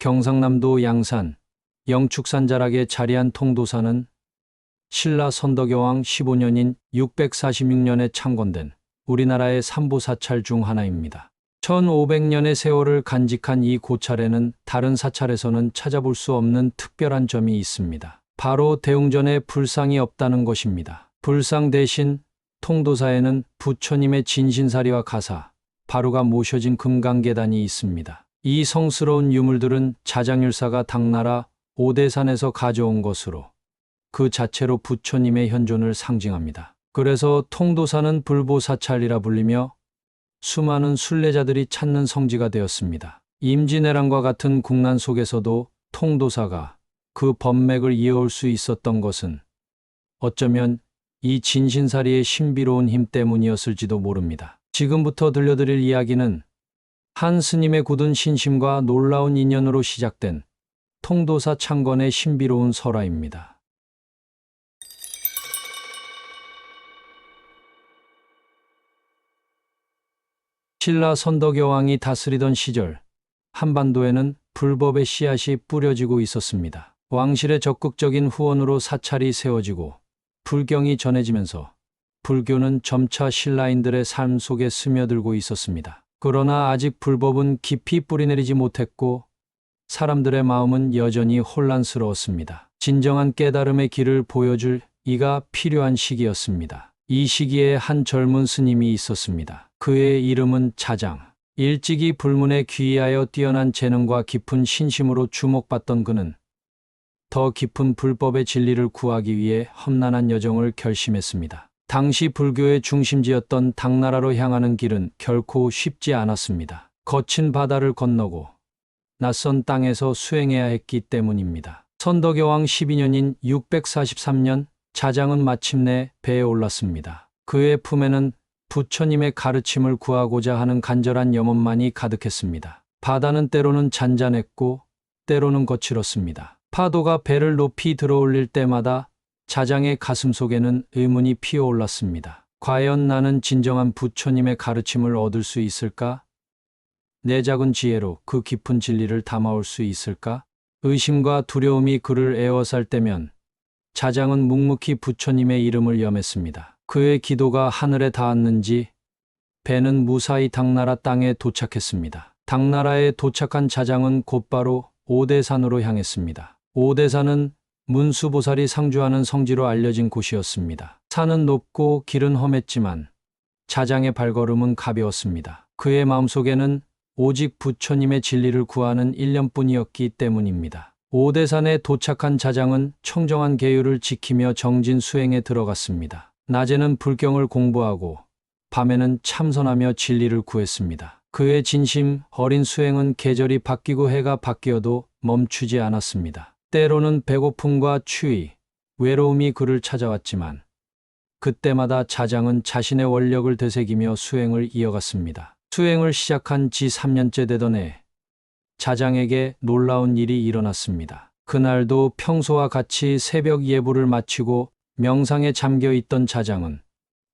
경상남도 양산, 영축산 자락에 자리한 통도사는 신라 선덕여왕 15년인 646년에 창건된 우리나라의 삼보사찰 중 하나입니다. 1500년의 세월을 간직한 이 고찰에는 다른 사찰에서는 찾아볼 수 없는 특별한 점이 있습니다. 바로 대웅전에 불상이 없다는 것입니다. 불상 대신 통도사에는 부처님의 진신사리와 가사, 바루가 모셔진 금강계단이 있습니다. 이 성스러운 유물들은 자장율사가 당나라 오대산에서 가져온 것으로 그 자체로 부처님의 현존을 상징합니다. 그래서 통도사는 불보사찰이라 불리며 수많은 순례자들이 찾는 성지가 되었습니다. 임진왜란과 같은 국난 속에서도 통도사가 그 법맥을 이어올 수 있었던 것은 어쩌면 이 진신사리의 신비로운 힘 때문이었을지도 모릅니다. 지금부터 들려드릴 이야기는 한 스님의 굳은 신심과 놀라운 인연으로 시작된 통도사 창건의 신비로운 설화입니다. 신라 선덕여왕이 다스리던 시절 한반도에는 불법의 씨앗이 뿌려지고 있었습니다. 왕실의 적극적인 후원으로 사찰이 세워지고 불경이 전해지면서 불교는 점차 신라인들의 삶 속에 스며들고 있었습니다. 그러나 아직 불법은 깊이 뿌리내리지 못했고 사람들의 마음은 여전히 혼란스러웠습니다. 진정한 깨달음의 길을 보여줄 이가 필요한 시기였습니다. 이 시기에 한 젊은 스님이 있었습니다. 그의 이름은 자장. 일찍이 불문에 귀의하여 뛰어난 재능과 깊은 신심으로 주목받던 그는 더 깊은 불법의 진리를 구하기 위해 험난한 여정을 결심했습니다. 당시 불교의 중심지였던 당나라로 향하는 길은 결코 쉽지 않았습니다. 거친 바다를 건너고 낯선 땅에서 수행해야 했기 때문입니다. 선덕여왕 12년인 643년 자장은 마침내 배에 올랐습니다. 그의 품에는 부처님의 가르침을 구하고자 하는 간절한 염원만이 가득했습니다. 바다는 때로는 잔잔했고 때로는 거칠었습니다. 파도가 배를 높이 들어올릴 때마다 자장의 가슴 속에는 의문이 피어올랐습니다. 과연 나는 진정한 부처님의 가르침을 얻을 수 있을까? 내 작은 지혜로 그 깊은 진리를 담아올 수 있을까? 의심과 두려움이 그를 에워쌀 때면 자장은 묵묵히 부처님의 이름을 염했습니다. 그의 기도가 하늘에 닿았는지 배는 무사히 당나라 땅에 도착했습니다. 당나라에 도착한 자장은 곧바로 오대산으로 향했습니다. 오대산은 문수보살이 상주하는 성지로 알려진 곳이었습니다. 산은 높고 길은 험했지만 자장의 발걸음은 가벼웠습니다. 그의 마음속에는 오직 부처님의 진리를 구하는 일념뿐이었기 때문입니다. 오대산에 도착한 자장은 청정한 계율을 지키며 정진 수행에 들어갔습니다. 낮에는 불경을 공부하고 밤에는 참선하며 진리를 구했습니다. 그의 진심 어린 수행은 계절이 바뀌고 해가 바뀌어도 멈추지 않았습니다. 때로는 배고픔과 추위, 외로움이 그를 찾아왔지만 그때마다 자장은 자신의 원력을 되새기며 수행을 이어갔습니다. 수행을 시작한 지 3년째 되던 해 자장에게 놀라운 일이 일어났습니다. 그날도 평소와 같이 새벽 예불을 마치고 명상에 잠겨 있던 자장은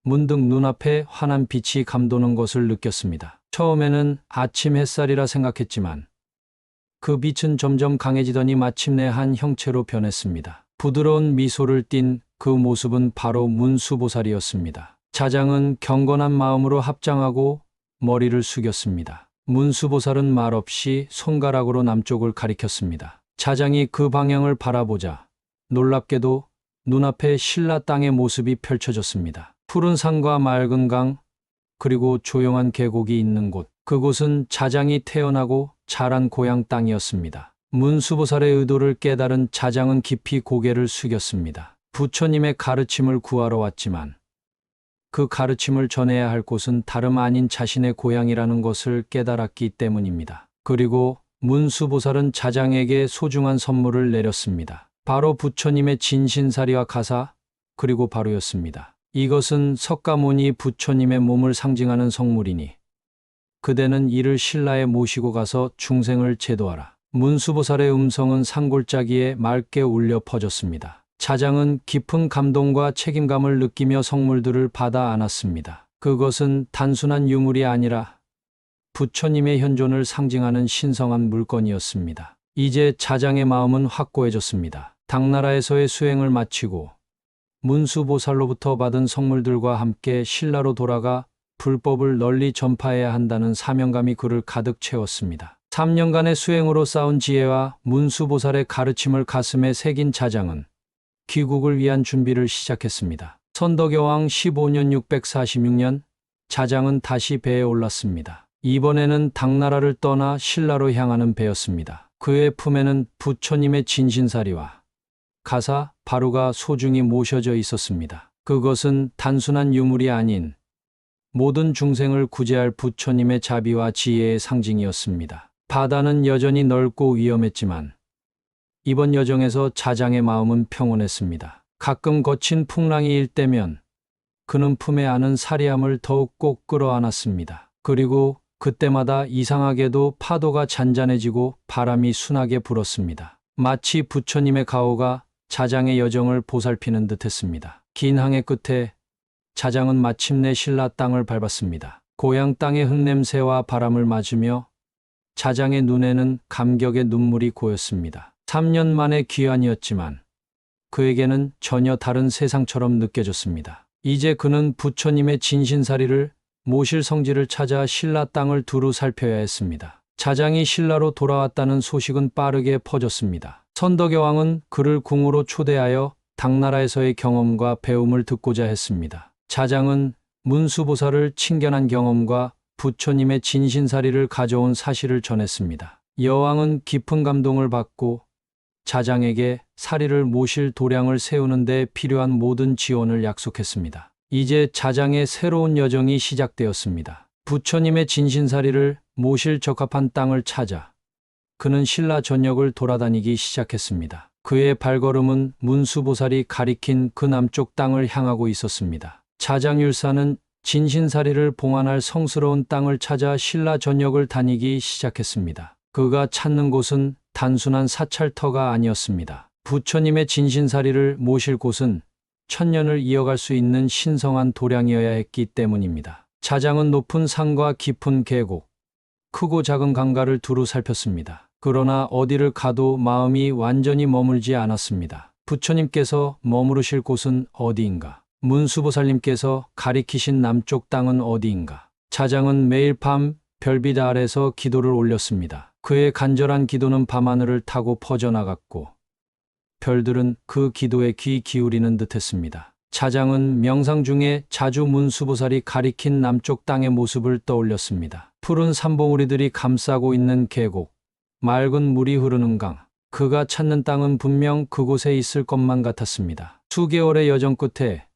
문득 눈앞에 환한 빛이 감도는 것을 느꼈습니다. 처음에는 아침 햇살이라 생각했지만 그 빛은 점점 강해지더니 마침내 한 형체로 변했습니다. 부드러운 미소를 띤 그 모습은 바로 문수보살이었습니다. 자장은 경건한 마음으로 합장하고 머리를 숙였습니다. 문수보살은 말없이 손가락으로 남쪽을 가리켰습니다. 자장이 그 방향을 바라보자 놀랍게도 눈앞에 신라 땅의 모습이 펼쳐졌습니다. 푸른 산과 맑은 강, 그리고 조용한 계곡이 있는 곳. 그곳은 자장이 태어나고 자란 고향 땅이었습니다. 문수보살의 의도를 깨달은 자장은 깊이 고개를 숙였습니다. 부처님의 가르침을 구하러 왔지만 그 가르침을 전해야 할 곳은 다름 아닌 자신의 고향이라는 것을 깨달았기 때문입니다. 그리고 문수보살은 자장에게 소중한 선물을 내렸습니다. 바로 부처님의 진신사리와 가사, 그리고 바루였습니다. 이것은 석가모니 부처님의 몸을 상징하는 성물이니 그대는 이를 신라에 모시고 가서 중생을 제도하라. 문수보살의 음성은 산골짜기에 맑게 울려 퍼졌습니다. 자장은 깊은 감동과 책임감을 느끼며 성물들을 받아 안았습니다. 그것은 단순한 유물이 아니라 부처님의 현존을 상징하는 신성한 물건이었습니다. 이제 자장의 마음은 확고해졌습니다. 당나라에서의 수행을 마치고 문수보살로부터 받은 성물들과 함께 신라로 돌아가 불법을 널리 전파해야 한다는 사명감이 그를 가득 채웠습니다. 3년간의 수행으로 쌓은 지혜와 문수보살의 가르침을 가슴에 새긴 자장은 귀국을 위한 준비를 시작했습니다. 선덕여왕 15년 646년 자장은 다시 배에 올랐습니다. 이번에는 당나라를 떠나 신라로 향하는 배였습니다. 그의 품에는 부처님의 진신사리와 가사, 바루가 소중히 모셔져 있었습니다. 그것은 단순한 유물이 아닌 모든 중생을 구제할 부처님의 자비와 지혜의 상징이었습니다. 바다는 여전히 넓고 위험했지만 이번 여정에서 자장의 마음은 평온했습니다. 가끔 거친 풍랑이 일때면 그는 품에 안은 사리함을 더욱 꼭 끌어안았습니다. 그리고 그때마다 이상하게도 파도가 잔잔해지고 바람이 순하게 불었습니다. 마치 부처님의 가호가 자장의 여정을 보살피는 듯했습니다. 긴 항해 끝에 자장은 마침내 신라 땅을 밟았습니다. 고향 땅의 흙냄새와 바람을 맞으며 자장의 눈에는 감격의 눈물이 고였습니다. 3년 만의 귀환이었지만 그에게는 전혀 다른 세상처럼 느껴졌습니다. 이제 그는 부처님의 진신사리를 모실 성지를 찾아 신라 땅을 두루 살펴야 했습니다. 자장이 신라로 돌아왔다는 소식은 빠르게 퍼졌습니다. 선덕여왕은 그를 궁으로 초대하여 당나라에서의 경험과 배움을 듣고자 했습니다. 자장은 문수보살을 친견한 경험과 부처님의 진신사리를 가져온 사실을 전했습니다. 여왕은 깊은 감동을 받고 자장에게 사리를 모실 도량을 세우는 데 필요한 모든 지원을 약속했습니다. 이제 자장의 새로운 여정이 시작되었습니다. 부처님의 진신사리를 모실 적합한 땅을 찾아 그는 신라 전역을 돌아다니기 시작했습니다. 그의 발걸음은 문수보살이 가리킨 그 남쪽 땅을 향하고 있었습니다. 자장율사는 진신사리를 봉안할 성스러운 땅을 찾아 신라 전역을 다니기 시작했습니다. 그가 찾는 곳은 단순한 사찰터가 아니었습니다. 부처님의 진신사리를 모실 곳은 천년을 이어갈 수 있는 신성한 도량이어야 했기 때문입니다. 자장은 높은 산과 깊은 계곡, 크고 작은 강가를 두루 살폈습니다. 그러나 어디를 가도 마음이 완전히 머물지 않았습니다. 부처님께서 머무르실 곳은 어디인가? 문수보살님께서 가리키신 남쪽 땅은 어디인가? 자장은 매일 밤 별빛 아래서 기도를 올렸습니다. 그의 간절한 기도는 밤하늘을 타고 퍼져나갔고 별들은 그 기도에 귀 기울이는 듯했습니다. 자장은 명상 중에 자주 문수보살이 가리킨 남쪽 땅의 모습을 떠올렸습니다. 푸른 산봉우리들이 감싸고 있는 계곡, 맑은 물이 흐르는 강, 그가 찾는 땅은 분명 그곳에 있을 것만 같았습니다. 수개월의 여정 끝에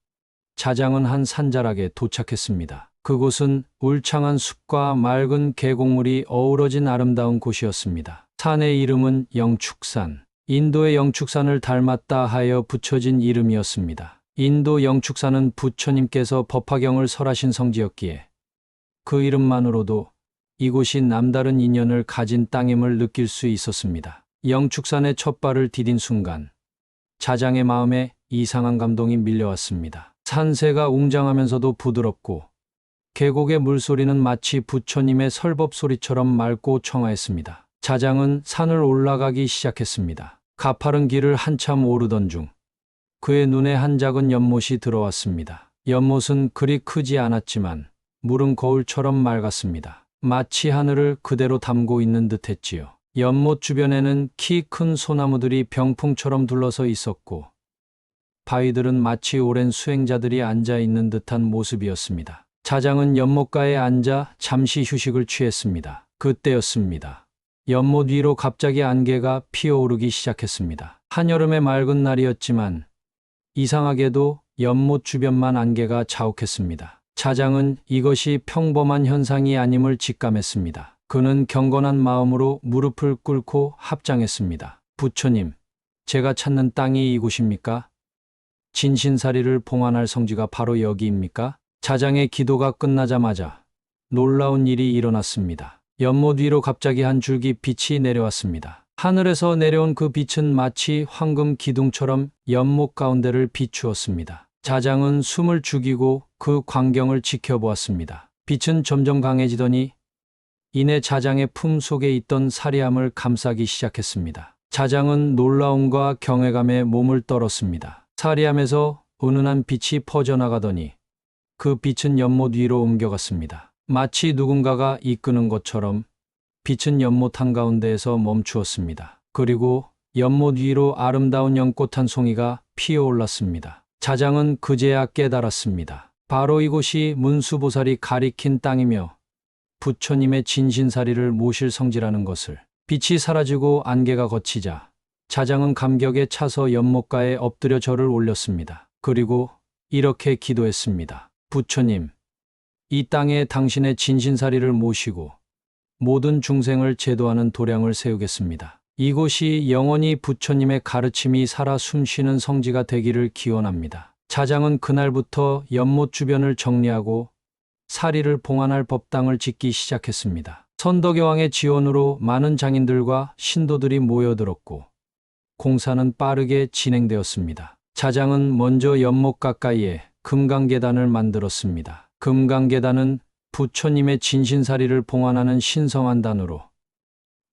자장은 한 산자락에 도착했습니다. 그곳은 울창한 숲과 맑은 계곡물이 어우러진 아름다운 곳이었습니다. 산의 이름은 영축산, 인도의 영축산을 닮았다 하여 붙여진 이름이었습니다. 인도 영축산은 부처님께서 법화경을 설하신 성지였기에 그 이름만으로도 이곳이 남다른 인연을 가진 땅임을 느낄 수 있었습니다. 영축산의 첫 발을 디딘 순간 자장의 마음에 이상한 감동이 밀려왔습니다. 산새가 웅장하면서도 부드럽고 계곡의 물소리는 마치 부처님의 설법 소리처럼 맑고 청아했습니다. 자장은 산을 올라가기 시작했습니다. 가파른 길을 한참 오르던 중 그의 눈에 한 작은 연못이 들어왔습니다. 연못은 그리 크지 않았지만 물은 거울처럼 맑았습니다. 마치 하늘을 그대로 담고 있는 듯했지요. 연못 주변에는 키 큰 소나무들이 병풍처럼 둘러서 있었고 바위들은 마치 오랜 수행자들이 앉아있는 듯한 모습이었습니다. 자장은 연못가에 앉아 잠시 휴식을 취했습니다. 그때였습니다. 연못 위로 갑자기 안개가 피어오르기 시작했습니다. 한여름의 맑은 날이었지만 이상하게도 연못 주변만 안개가 자욱했습니다. 자장은 이것이 평범한 현상이 아님을 직감했습니다. 그는 경건한 마음으로 무릎을 꿇고 합장했습니다. 부처님, 제가 찾는 땅이 이곳입니까? 진신사리를 봉안할 성지가 바로 여기입니까? 자장의 기도가 끝나자마자 놀라운 일이 일어났습니다. 연못 위로 갑자기 한 줄기 빛이 내려왔습니다. 하늘에서 내려온 그 빛은 마치 황금 기둥처럼 연못 가운데를 비추었습니다. 자장은 숨을 죽이고 그 광경을 지켜보았습니다. 빛은 점점 강해지더니 이내 자장의 품 속에 있던 사리함을 감싸기 시작했습니다. 자장은 놀라움과 경외감에 몸을 떨었습니다. 사리함에서 은은한 빛이 퍼져나가더니 그 빛은 연못 위로 옮겨갔습니다. 마치 누군가가 이끄는 것처럼 빛은 연못 한가운데에서 멈추었습니다. 그리고 연못 위로 아름다운 연꽃 한 송이가 피어올랐습니다. 자장은 그제야 깨달았습니다. 바로 이곳이 문수보살이 가리킨 땅이며 부처님의 진신사리를 모실 성지라는 것을. 빛이 사라지고 안개가 걷히자 자장은 감격에 차서 연못가에 엎드려 절을 올렸습니다. 그리고 이렇게 기도했습니다. 부처님, 이 땅에 당신의 진신사리를 모시고 모든 중생을 제도하는 도량을 세우겠습니다. 이곳이 영원히 부처님의 가르침이 살아 숨쉬는 성지가 되기를 기원합니다. 자장은 그날부터 연못 주변을 정리하고 사리를 봉안할 법당을 짓기 시작했습니다. 선덕여왕의 지원으로 많은 장인들과 신도들이 모여들었고 공사는 빠르게 진행되었습니다. 자장은 먼저 연못 가까이에 금강계단을 만들었습니다. 금강계단은 부처님의 진신사리를 봉안하는 신성한 단으로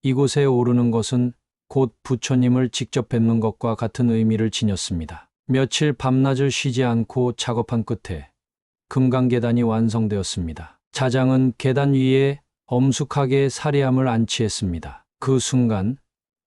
이곳에 오르는 것은 곧 부처님을 직접 뵙는 것과 같은 의미를 지녔습니다. 며칠 밤낮을 쉬지 않고 작업한 끝에 금강계단이 완성되었습니다. 자장은 계단 위에 엄숙하게 사리함을 안치했습니다. 그 순간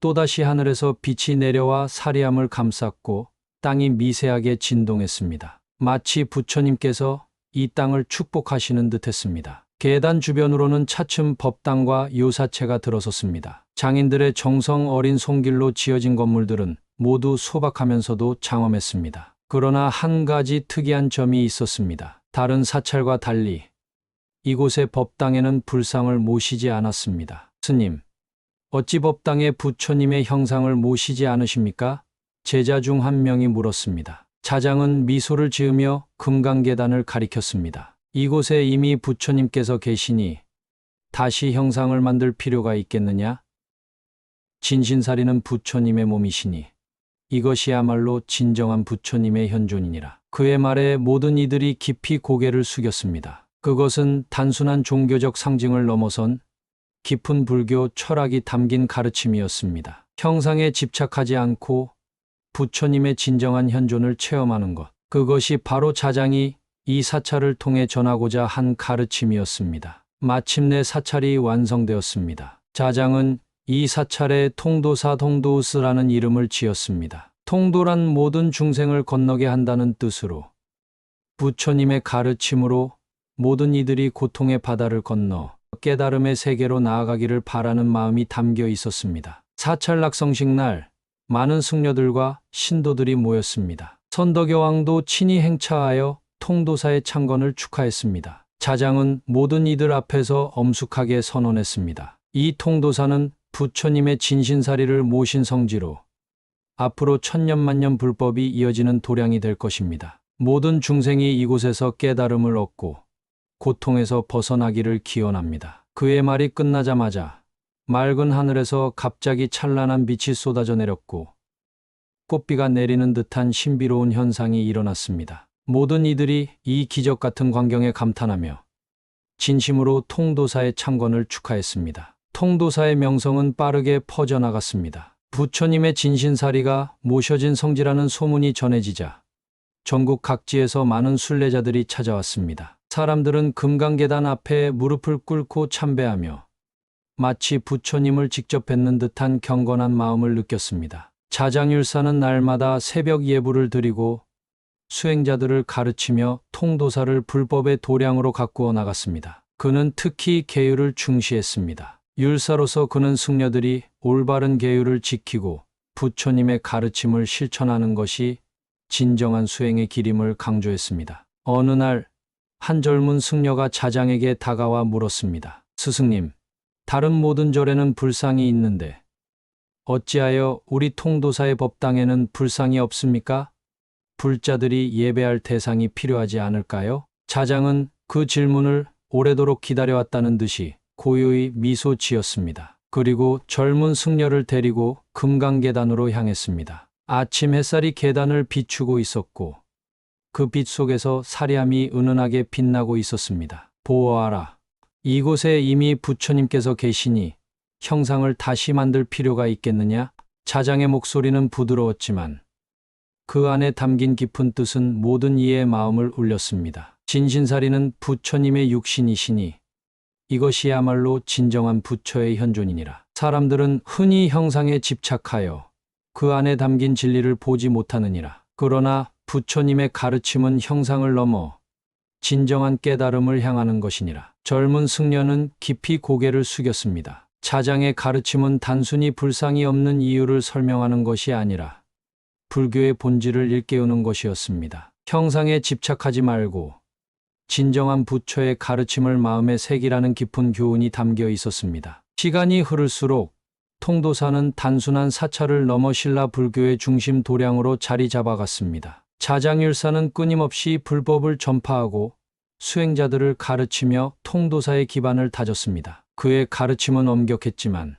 또다시 하늘에서 빛이 내려와 사리함을 감쌌고 땅이 미세하게 진동했습니다. 마치 부처님께서 이 땅을 축복하시는 듯했습니다. 계단 주변으로는 차츰 법당과 요사체가 들어섰습니다. 장인들의 정성 어린 손길로 지어진 건물들은 모두 소박하면서도 장엄했습니다. 그러나 한 가지 특이한 점이 있었습니다. 다른 사찰과 달리 이곳의 법당에는 불상을 모시지 않았습니다. 스님, 어찌 법당에 부처님의 형상을 모시지 않으십니까? 제자 중 한 명이 물었습니다. 자장은 미소를 지으며 금강계단을 가리켰습니다. 이곳에 이미 부처님께서 계시니 다시 형상을 만들 필요가 있겠느냐? 진신사리는 부처님의 몸이시니 이것이야말로 진정한 부처님의 현존이니라. 그의 말에 모든 이들이 깊이 고개를 숙였습니다. 그것은 단순한 종교적 상징을 넘어선 깊은 불교 철학이 담긴 가르침이었습니다. 형상에 집착하지 않고 부처님의 진정한 현존을 체험하는 것. 그것이 바로 자장이 이 사찰을 통해 전하고자 한 가르침이었습니다. 마침내 사찰이 완성되었습니다. 자장은 이 사찰에 통도사 동도우스라는 이름을 지었습니다. 통도란 모든 중생을 건너게 한다는 뜻으로 부처님의 가르침으로 모든 이들이 고통의 바다를 건너 깨달음의 세계로 나아가기를 바라는 마음이 담겨 있었습니다. 사찰 낙성식 날 많은 승려들과 신도들이 모였습니다. 선덕여왕도 친히 행차하여 통도사의 창건을 축하했습니다. 자장은 모든 이들 앞에서 엄숙하게 선언했습니다. 이 통도사는 부처님의 진신사리를 모신 성지로 앞으로 천년만년 불법이 이어지는 도량이 될 것입니다. 모든 중생이 이곳에서 깨달음을 얻고 고통에서 벗어나기를 기원합니다. 그의 말이 끝나자마자 맑은 하늘에서 갑자기 찬란한 빛이 쏟아져 내렸고 꽃비가 내리는 듯한 신비로운 현상이 일어났습니다. 모든 이들이 이 기적 같은 광경에 감탄하며 진심으로 통도사의 창건을 축하했습니다. 통도사의 명성은 빠르게 퍼져나갔습니다. 부처님의 진신사리가 모셔진 성지라는 소문이 전해지자 전국 각지에서 많은 순례자들이 찾아왔습니다. 사람들은 금강계단 앞에 무릎을 꿇고 참배하며 마치 부처님을 직접 뵙는 듯한 경건한 마음을 느꼈습니다. 자장율사는 날마다 새벽 예불을 드리고 수행자들을 가르치며 통도사를 불법의 도량으로 가꾸어 나갔습니다. 그는 특히 계율을 중시했습니다. 율사로서 그는 승려들이 올바른 계율을 지키고 부처님의 가르침을 실천하는 것이 진정한 수행의 길임을 강조했습니다. 어느 날 한 젊은 승려가 자장에게 다가와 물었습니다. 스승님, 다른 모든 절에는 불상이 있는데 어찌하여 우리 통도사의 법당에는 불상이 없습니까? 불자들이 예배할 대상이 필요하지 않을까요? 자장은 그 질문을 오래도록 기다려왔다는 듯이 고요히 미소 지었습니다. 그리고 젊은 승려를 데리고 금강계단으로 향했습니다. 아침 햇살이 계단을 비추고 있었고 그 빛 속에서 사리함이 은은하게 빛나고 있었습니다. 보아하라. 이곳에 이미 부처님께서 계시니 형상을 다시 만들 필요가 있겠느냐? 자장의 목소리는 부드러웠지만 그 안에 담긴 깊은 뜻은 모든 이의 마음을 울렸습니다. 진신사리는 부처님의 육신이시니 이것이야말로 진정한 부처의 현존이니라. 사람들은 흔히 형상에 집착하여 그 안에 담긴 진리를 보지 못하느니라. 그러나 부처님의 가르침은 형상을 넘어 진정한 깨달음을 향하는 것이니라. 젊은 승려는 깊이 고개를 숙였습니다. 자장의 가르침은 단순히 불상이 없는 이유를 설명하는 것이 아니라 불교의 본질을 일깨우는 것이었습니다. 형상에 집착하지 말고 진정한 부처의 가르침을 마음에 새기라는 깊은 교훈이 담겨 있었습니다. 시간이 흐를수록 통도사는 단순한 사찰을 넘어 신라 불교의 중심 도량으로 자리 잡아갔습니다. 자장율사는 끊임없이 불법을 전파하고 수행자들을 가르치며 통도사의 기반을 다졌습니다. 그의 가르침은 엄격했지만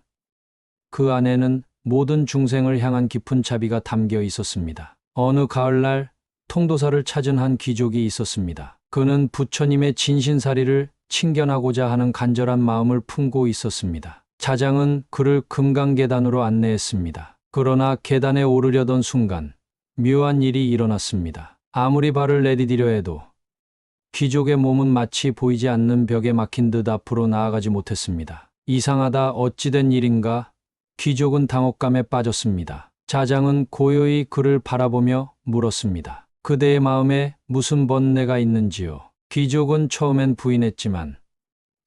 그 안에는 모든 중생을 향한 깊은 자비가 담겨 있었습니다. 어느 가을날 통도사를 찾은 한 귀족이 있었습니다. 그는 부처님의 진신사리를 친견하고자 하는 간절한 마음을 품고 있었습니다. 자장은 그를 금강계단으로 안내했습니다. 그러나 계단에 오르려던 순간 묘한 일이 일어났습니다. 아무리 발을 내디디려 해도 귀족의 몸은 마치 보이지 않는 벽에 막힌 듯 앞으로 나아가지 못했습니다. 이상하다, 어찌된 일인가? 귀족은 당혹감에 빠졌습니다. 자장은 고요히 그를 바라보며 물었습니다. 그대의 마음에 무슨 번뇌가 있는지요? 귀족은 처음엔 부인했지만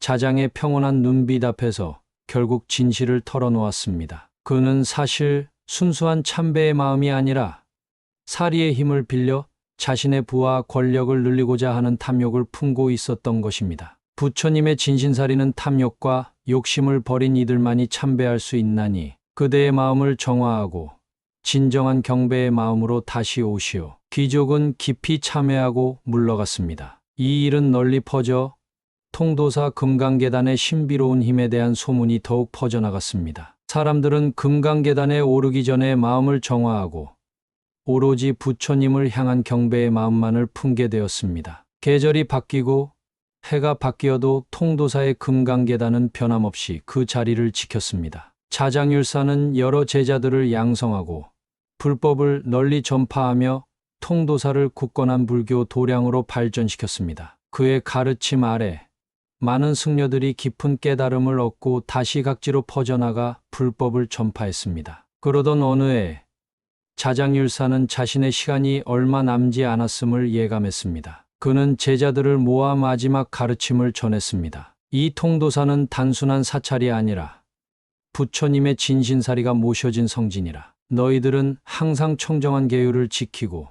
자장의 평온한 눈빛 앞에서 결국 진실을 털어놓았습니다. 그는 사실 순수한 참배의 마음이 아니라 사리의 힘을 빌려 자신의 부와 권력을 늘리고자 하는 탐욕을 품고 있었던 것입니다. 부처님의 진신사리는 탐욕과 욕심을 버린 이들만이 참배할 수 있나니 그대의 마음을 정화하고 진정한 경배의 마음으로 다시 오시오. 귀족은 깊이 참회하고 물러갔습니다. 이 일은 널리 퍼져 통도사 금강계단의 신비로운 힘에 대한 소문이 더욱 퍼져나갔습니다. 사람들은 금강계단에 오르기 전에 마음을 정화하고 오로지 부처님을 향한 경배의 마음만을 품게 되었습니다. 계절이 바뀌고 해가 바뀌어도 통도사의 금강계단은 변함없이 그 자리를 지켰습니다. 자장율사는 여러 제자들을 양성하고 불법을 널리 전파하며 통도사를 굳건한 불교 도량으로 발전시켰습니다. 그의 가르침 아래 많은 승려들이 깊은 깨달음을 얻고 다시 각지로 퍼져나가 불법을 전파했습니다. 그러던 어느 해 자장율사는 자신의 시간이 얼마 남지 않았음을 예감했습니다. 그는 제자들을 모아 마지막 가르침을 전했습니다. 이 통도사는 단순한 사찰이 아니라 부처님의 진신사리가 모셔진 성진이라. 너희들은 항상 청정한 계율을 지키고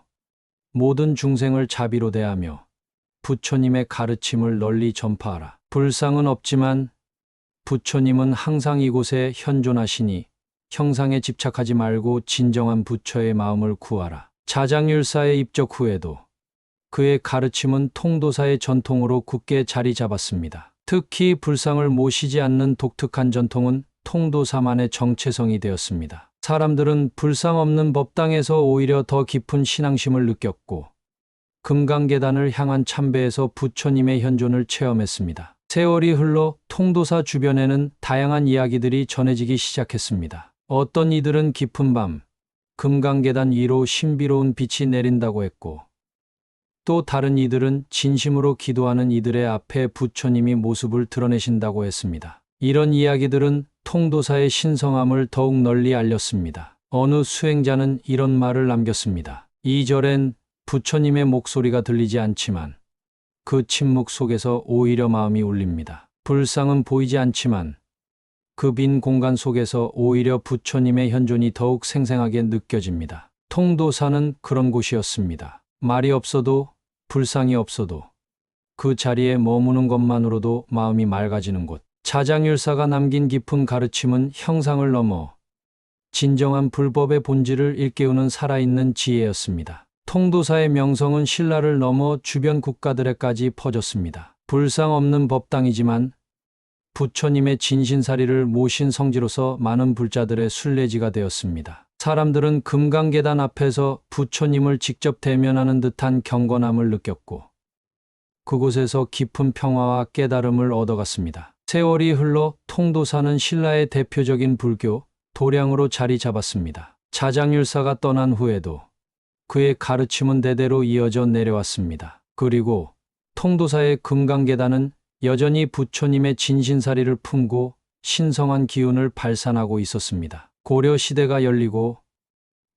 모든 중생을 자비로 대하며 부처님의 가르침을 널리 전파하라. 불상은 없지만 부처님은 항상 이곳에 현존하시니 형상에 집착하지 말고 진정한 부처의 마음을 구하라. 자장율사의 입적 후에도 그의 가르침은 통도사의 전통으로 굳게 자리 잡았습니다. 특히 불상을 모시지 않는 독특한 전통은 통도사만의 정체성이 되었습니다. 사람들은 불상 없는 법당에서 오히려 더 깊은 신앙심을 느꼈고 금강계단을 향한 참배에서 부처님의 현존을 체험했습니다. 세월이 흘러 통도사 주변에는 다양한 이야기들이 전해지기 시작했습니다. 어떤 이들은 깊은 밤 금강계단 위로 신비로운 빛이 내린다고 했고 또 다른 이들은 진심으로 기도하는 이들의 앞에 부처님이 모습을 드러내신다고 했습니다. 이런 이야기들은 통도사의 신성함을 더욱 널리 알렸습니다. 어느 수행자는 이런 말을 남겼습니다. 이 절엔 부처님의 목소리가 들리지 않지만 그 침묵 속에서 오히려 마음이 울립니다. 불상은 보이지 않지만 그 빈 공간 속에서 오히려 부처님의 현존이 더욱 생생하게 느껴집니다. 통도사는 그런 곳이었습니다. 말이 없어도 불상이 없어도 그 자리에 머무는 것만으로도 마음이 맑아지는 곳. 자장율사가 남긴 깊은 가르침은 형상을 넘어 진정한 불법의 본질을 일깨우는 살아있는 지혜였습니다. 통도사의 명성은 신라를 넘어 주변 국가들에까지 퍼졌습니다. 불상 없는 법당이지만 부처님의 진신사리를 모신 성지로서 많은 불자들의 순례지가 되었습니다. 사람들은 금강계단 앞에서 부처님을 직접 대면하는 듯한 경건함을 느꼈고 그곳에서 깊은 평화와 깨달음을 얻어갔습니다. 세월이 흘러 통도사는 신라의 대표적인 불교 도량으로 자리 잡았습니다. 자장율사가 떠난 후에도 그의 가르침은 대대로 이어져 내려왔습니다. 그리고 통도사의 금강계단은 여전히 부처님의 진신사리를 품고 신성한 기운을 발산하고 있었습니다. 고려 시대가 열리고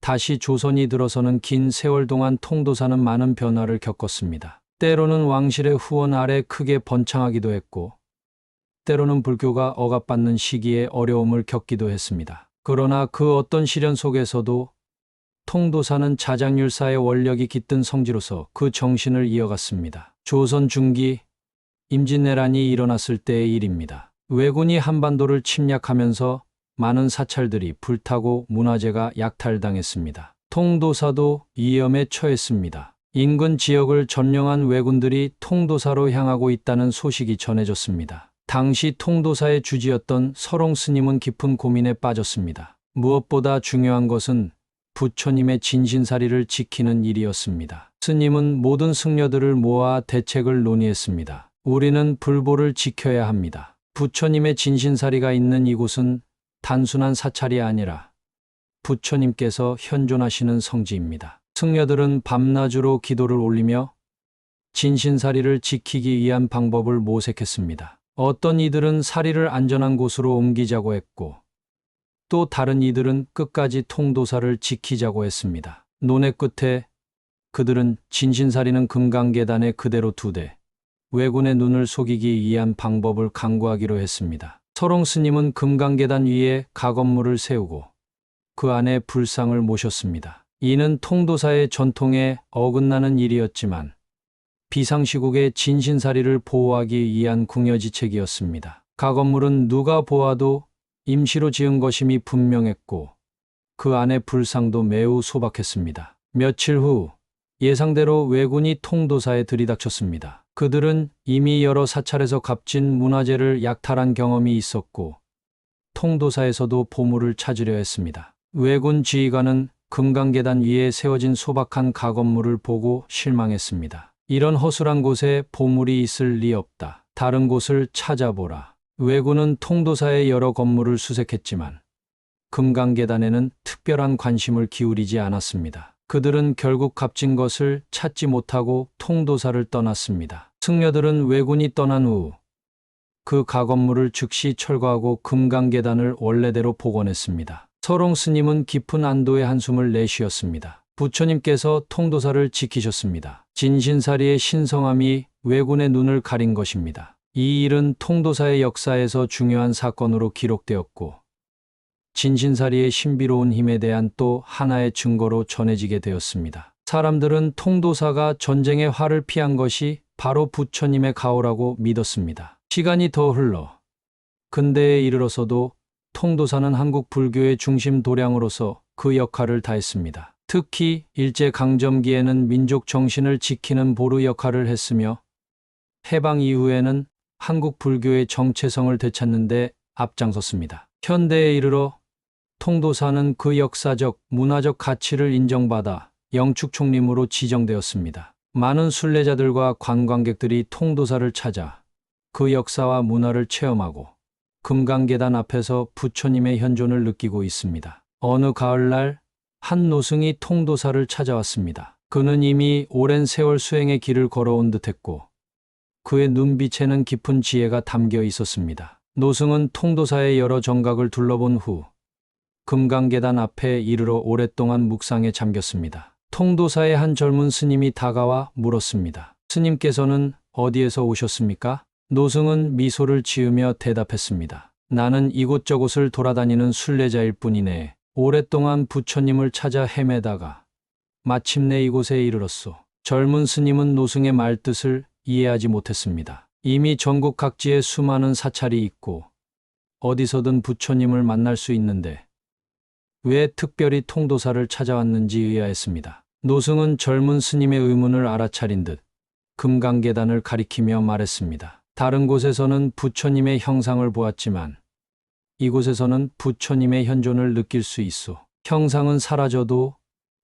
다시 조선이 들어서는 긴 세월 동안 통도사는 많은 변화를 겪었습니다. 때로는 왕실의 후원 아래 크게 번창하기도 했고, 때로는 불교가 억압받는 시기에 어려움을 겪기도 했습니다. 그러나 그 어떤 시련 속에서도 통도사는 자장율사의 원력이 깃든 성지로서 그 정신을 이어갔습니다. 조선 중기 임진왜란이 일어났을 때의 일입니다. 왜군이 한반도를 침략하면서 많은 사찰들이 불타고 문화재가 약탈당했습니다. 통도사도 위험에 처했습니다. 인근 지역을 점령한 왜군들이 통도사로 향하고 있다는 소식이 전해졌습니다. 당시 통도사의 주지였던 서롱 스님은 깊은 고민에 빠졌습니다. 무엇보다 중요한 것은 부처님의 진신사리를 지키는 일이었습니다. 스님은 모든 승려들을 모아 대책을 논의했습니다. 우리는 불보를 지켜야 합니다. 부처님의 진신사리가 있는 이곳은 단순한 사찰이 아니라 부처님께서 현존하시는 성지입니다. 승려들은 밤낮으로 기도를 올리며 진신사리를 지키기 위한 방법을 모색했습니다. 어떤 이들은 사리를 안전한 곳으로 옮기자고 했고, 또 다른 이들은 끝까지 통도사를 지키자고 했습니다. 논의 끝에 그들은 진신사리는 금강계단에 그대로 두되 왜군의 눈을 속이기 위한 방법을 강구하기로 했습니다. 서롱 스님은 금강계단 위에 가건물을 세우고 그 안에 불상을 모셨습니다. 이는 통도사의 전통에 어긋나는 일이었지만 비상시국에 진신사리를 보호하기 위한 궁여지책이었습니다. 가건물은 누가 보아도 임시로 지은 것임이 분명했고 그 안의 불상도 매우 소박했습니다. 며칠 후 예상대로 왜군이 통도사에 들이닥쳤습니다. 그들은 이미 여러 사찰에서 값진 문화재를 약탈한 경험이 있었고 통도사에서도 보물을 찾으려 했습니다. 왜군 지휘관은 금강계단 위에 세워진 소박한 가건물을 보고 실망했습니다. 이런 허술한 곳에 보물이 있을 리 없다. 다른 곳을 찾아보라. 왜군은 통도사의 여러 건물을 수색했지만 금강계단에는 특별한 관심을 기울이지 않았습니다. 그들은 결국 값진 것을 찾지 못하고 통도사를 떠났습니다. 승려들은 왜군이 떠난 후 그 가건물을 즉시 철거하고 금강계단을 원래대로 복원했습니다. 서롱 스님은 깊은 안도의 한숨을 내쉬었습니다. 부처님께서 통도사를 지키셨습니다. 진신사리의 신성함이 왜군의 눈을 가린 것입니다. 이 일은 통도사의 역사에서 중요한 사건으로 기록되었고 진신사리의 신비로운 힘에 대한 또 하나의 증거로 전해지게 되었습니다. 사람들은 통도사가 전쟁의 화를 피한 것이 바로 부처님의 가호라고 믿었습니다. 시간이 더 흘러 근대에 이르러서도 통도사는 한국 불교의 중심 도량으로서 그 역할을 다했습니다. 특히 일제강점기에는 민족 정신을 지키는 보루 역할을 했으며 해방 이후에는 한국 불교의 정체성을 되찾는 데 앞장섰습니다. 현대에 이르러 통도사는 그 역사적, 문화적 가치를 인정받아 영축총림으로 지정되었습니다. 많은 순례자들과 관광객들이 통도사를 찾아 그 역사와 문화를 체험하고 금강계단 앞에서 부처님의 현존을 느끼고 있습니다. 어느 가을날 한 노승이 통도사를 찾아왔습니다. 그는 이미 오랜 세월 수행의 길을 걸어온 듯했고 그의 눈빛에는 깊은 지혜가 담겨 있었습니다. 노승은 통도사의 여러 정각을 둘러본 후 금강계단 앞에 이르러 오랫동안 묵상에 잠겼습니다. 통도사의 한 젊은 스님이 다가와 물었습니다. 스님께서는 어디에서 오셨습니까? 노승은 미소를 지으며 대답했습니다. 나는 이곳저곳을 돌아다니는 순례자일 뿐이네. 오랫동안 부처님을 찾아 헤매다가 마침내 이곳에 이르렀소. 젊은 스님은 노승의 말뜻을 이해하지 못했습니다. 이미 전국 각지에 수많은 사찰이 있고 어디서든 부처님을 만날 수 있는데 왜 특별히 통도사를 찾아왔는지 의아했습니다. 노승은 젊은 스님의 의문을 알아차린 듯 금강계단을 가리키며 말했습니다. 다른 곳에서는 부처님의 형상을 보았지만 이곳에서는 부처님의 현존을 느낄 수 있소. 형상은 사라져도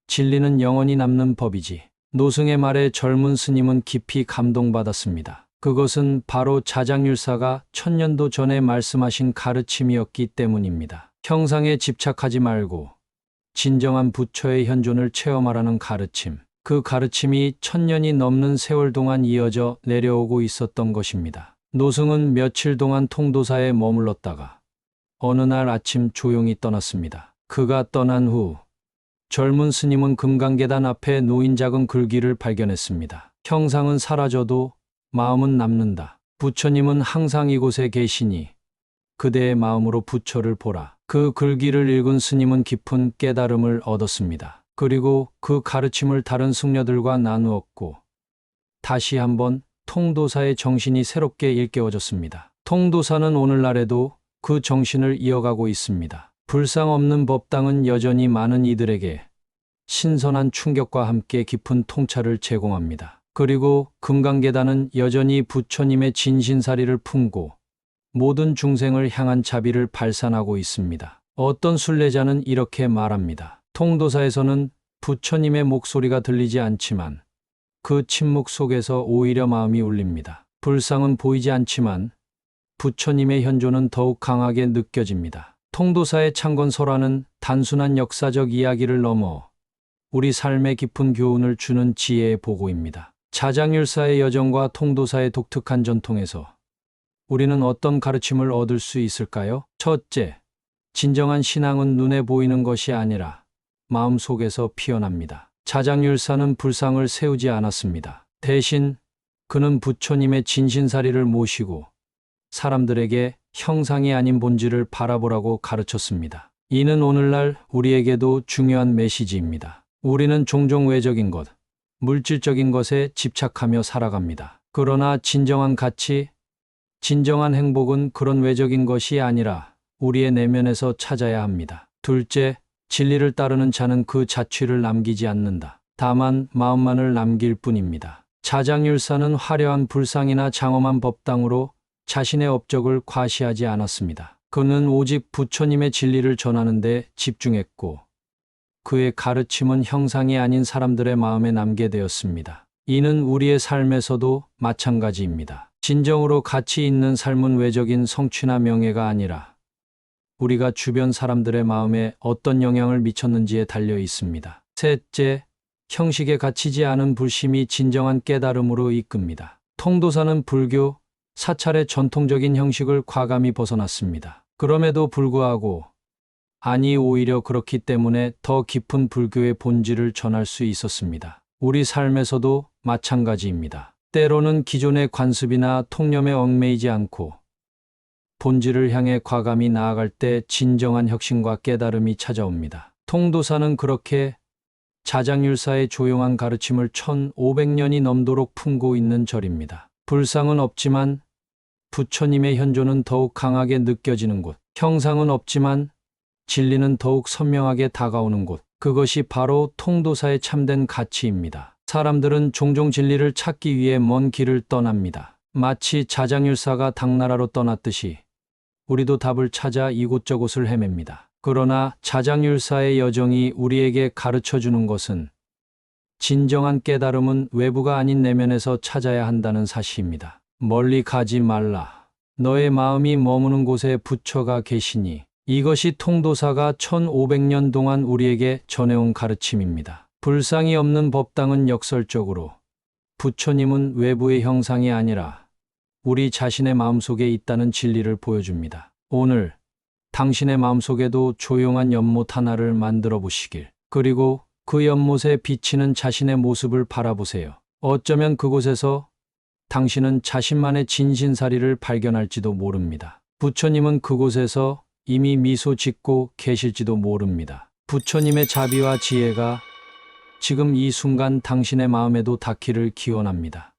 진리는 영원히 남는 법이지. 노승의 말에 젊은 스님은 깊이 감동받았습니다. 그것은 바로 자장율사가 1000년도 전에 말씀하신 가르침이었기 때문입니다. 형상에 집착하지 말고 진정한 부처의 현존을 체험하라는 가르침. 그 가르침이 1000년이 넘는 세월 동안 이어져 내려오고 있었던 것입니다. 노승은 며칠 동안 통도사에 머물렀다가 어느 날 아침 조용히 떠났습니다. 그가 떠난 후 젊은 스님은 금강계단 앞에 놓인 작은 글귀를 발견했습니다. 형상은 사라져도 마음은 남는다. 부처님은 항상 이곳에 계시니 그대의 마음으로 부처를 보라. 그 글귀를 읽은 스님은 깊은 깨달음을 얻었습니다. 그리고 그 가르침을 다른 승려들과 나누었고 다시 한번 통도사의 정신이 새롭게 일깨워졌습니다. 통도사는 오늘날에도 그 정신을 이어가고 있습니다. 불상 없는 법당은 여전히 많은 이들에게 신선한 충격과 함께 깊은 통찰을 제공합니다. 그리고 금강계단은 여전히 부처님의 진신사리를 품고 모든 중생을 향한 자비를 발산하고 있습니다. 어떤 순례자는 이렇게 말합니다. 통도사에서는 부처님의 목소리가 들리지 않지만 그 침묵 속에서 오히려 마음이 울립니다. 불상은 보이지 않지만 부처님의 현존은 더욱 강하게 느껴집니다. 통도사의 창건설화는 단순한 역사적 이야기를 넘어 우리 삶에 깊은 교훈을 주는 지혜의 보고입니다. 자장율사의 여정과 통도사의 독특한 전통에서 우리는 어떤 가르침을 얻을 수 있을까요? 첫째, 진정한 신앙은 눈에 보이는 것이 아니라 마음 속에서 피어납니다. 자장율사는 불상을 세우지 않았습니다. 대신 그는 부처님의 진신사리를 모시고 사람들에게 형상이 아닌 본질을 바라보라고 가르쳤습니다. 이는 오늘날 우리에게도 중요한 메시지입니다. 우리는 종종 외적인 것, 물질적인 것에 집착하며 살아갑니다. 그러나 진정한 가치, 진정한 행복은 그런 외적인 것이 아니라 우리의 내면에서 찾아야 합니다. 둘째, 진리를 따르는 자는 그 자취를 남기지 않는다. 다만 마음만을 남길 뿐입니다. 자장율사는 화려한 불상이나 장엄한 법당으로 자신의 업적을 과시하지 않았습니다. 그는 오직 부처님의 진리를 전하는 데 집중했고 그의 가르침은 형상이 아닌 사람들의 마음에 남게 되었습니다. 이는 우리의 삶에서도 마찬가지입니다. 진정으로 가치 있는 삶은 외적인 성취나 명예가 아니라 우리가 주변 사람들의 마음에 어떤 영향을 미쳤는지에 달려 있습니다. 셋째, 형식에 갇히지 않은 불심이 진정한 깨달음으로 이끕니다. 통도사는 불교, 사찰의 전통적인 형식을 과감히 벗어났습니다. 그럼에도 불구하고 아니 오히려 그렇기 때문에 더 깊은 불교의 본질을 전할 수 있었습니다. 우리 삶에서도 마찬가지입니다. 때로는 기존의 관습이나 통념에 얽매이지 않고 본질을 향해 과감히 나아갈 때 진정한 혁신과 깨달음이 찾아옵니다. 통도사는 그렇게 자장율사의 조용한 가르침을 1500년이 넘도록 품고 있는 절입니다. 불상은 없지만 부처님의 현존은 더욱 강하게 느껴지는 곳, 형상은 없지만 진리는 더욱 선명하게 다가오는 곳, 그것이 바로 통도사의 참된 가치입니다. 사람들은 종종 진리를 찾기 위해 먼 길을 떠납니다. 마치 자장율사가 당나라로 떠났듯이 우리도 답을 찾아 이곳저곳을 헤맵니다. 그러나 자장율사의 여정이 우리에게 가르쳐주는 것은 진정한 깨달음은 외부가 아닌 내면에서 찾아야 한다는 사실입니다. 멀리 가지 말라. 너의 마음이 머무는 곳에 부처가 계시니. 이것이 통도사가 1500년 동안 우리에게 전해온 가르침입니다. 불상이 없는 법당은 역설적으로 부처님은 외부의 형상이 아니라 우리 자신의 마음속에 있다는 진리를 보여줍니다. 오늘 당신의 마음속에도 조용한 연못 하나를 만들어 보시길. 그리고 그 연못에 비치는 자신의 모습을 바라보세요. 어쩌면 그곳에서 당신은 자신만의 진신사리를 발견할지도 모릅니다. 부처님은 그곳에서 이미 미소 짓고 계실지도 모릅니다. 부처님의 자비와 지혜가 지금 이 순간 당신의 마음에도 닿기를 기원합니다.